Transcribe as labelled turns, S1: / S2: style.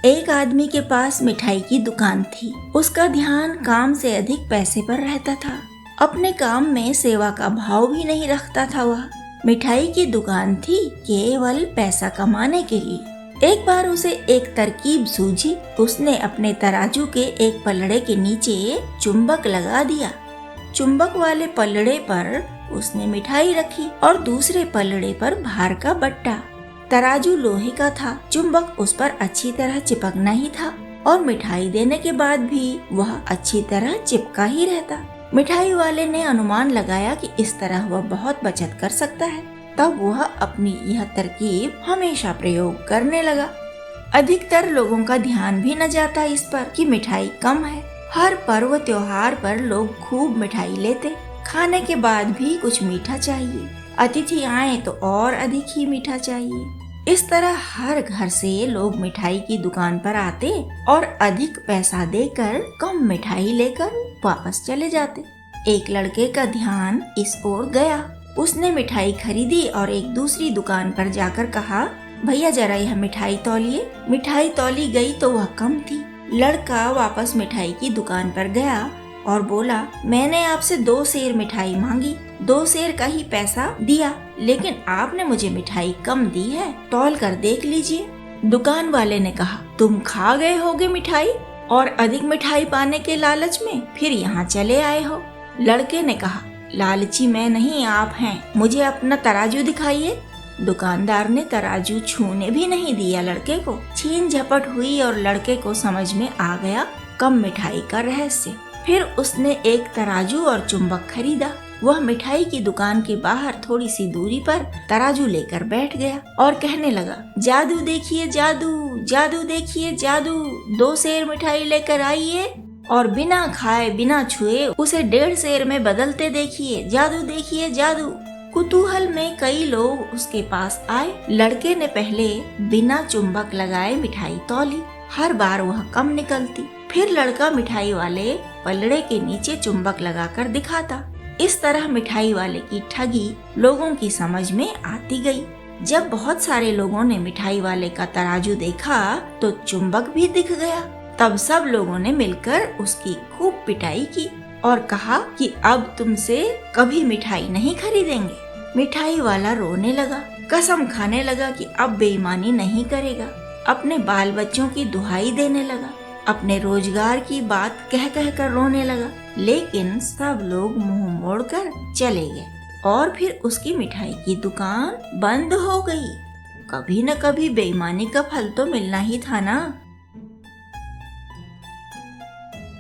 S1: एक आदमी के पास मिठाई की दुकान थी। उसका ध्यान काम से अधिक पैसे पर रहता था। अपने काम में सेवा का भाव भी नहीं रखता था। वह मिठाई की दुकान थी केवल पैसा कमाने के लिए। एक बार उसे एक तरकीब सूझी। उसने अपने तराजू के एक पलड़े के नीचे चुंबक लगा दिया। चुंबक वाले पलड़े पर उसने मिठाई रखी और दूसरे पलड़े पर भार का बट्टा। तराजू लोहे का था, चुंबक उस पर अच्छी तरह चिपकना ही था और मिठाई देने के बाद भी वह अच्छी तरह चिपका ही रहता। मिठाई वाले ने अनुमान लगाया कि इस तरह वह बहुत बचत कर सकता है। तब वह अपनी यह तरकीब हमेशा प्रयोग करने लगा। अधिकतर लोगों का ध्यान भी न जाता इस पर कि मिठाई कम है। हर पर्व त्योहार पर लोग खूब मिठाई लेते। खाने के बाद भी कुछ मीठा चाहिए। अतिथि आए तो और अधिक ही मीठा चाहिए। इस तरह हर घर से लोग मिठाई की दुकान पर आते और अधिक पैसा देकर कम मिठाई लेकर वापस चले जाते। एक लड़के का ध्यान इस ओर गया। उसने मिठाई खरीदी और एक दूसरी दुकान पर जाकर कहा, भैया जरा यह मिठाई तौलिए। मिठाई तौली गई तो वह कम थी। लड़का वापस मिठाई की दुकान पर गया और बोला, मैंने आपसे 2 सेर मिठाई मांगी, 2 सेर का ही पैसा दिया, लेकिन आपने मुझे मिठाई कम दी है, तौल कर देख लीजिए। दुकान वाले ने कहा, तुम खा गए होगे मिठाई और अधिक मिठाई पाने के लालच में फिर यहाँ चले आए हो। लड़के ने कहा, लालची मैं नहीं आप हैं, मुझे अपना तराजू दिखाइए। दुकानदार ने तराजू छूने भी नहीं दिया लड़के को। छीन झपट हुई और लड़के को समझ में आ गया कम मिठाई का रहस्य। फिर उसने एक तराजू और चुंबक खरीदा। वह मिठाई की दुकान के बाहर थोड़ी सी दूरी पर तराजू लेकर बैठ गया और कहने लगा, जादू देखिए जादू, जादू देखिए जादू, 2 सेर मिठाई लेकर आइए और बिना खाए बिना छुए उसे 1.5 सेर में बदलते देखिए, जादू देखिए जादू। कुतूहल में कई लोग उसके पास आए। लड़के ने पहले बिना चुंबक लगाए मिठाई तौली। हर बार वह कम निकलती। फिर लड़का मिठाई वाले पलड़े के नीचे चुंबक लगाकर दिखाता। इस तरह मिठाई वाले की ठगी लोगों की समझ में आती गई। जब बहुत सारे लोगों ने मिठाई वाले का तराजू देखा तो चुंबक भी दिख गया। तब सब लोगों ने मिलकर उसकी खूब पिटाई की और कहा कि अब तुमसे कभी मिठाई नहीं खरीदेंगे। मिठाई वाला रोने लगा, कसम खाने लगा कि अब बेईमानी नहीं करेगा। अपने बाल बच्चों की दुहाई देने लगा, अपने रोजगार की बात कह कह कर रोने लगा। लेकिन सब लोग मुंह मोड़कर चले गए और फिर उसकी मिठाई की दुकान बंद हो गई। कभी न कभी बेईमानी का फल तो मिलना ही था ना।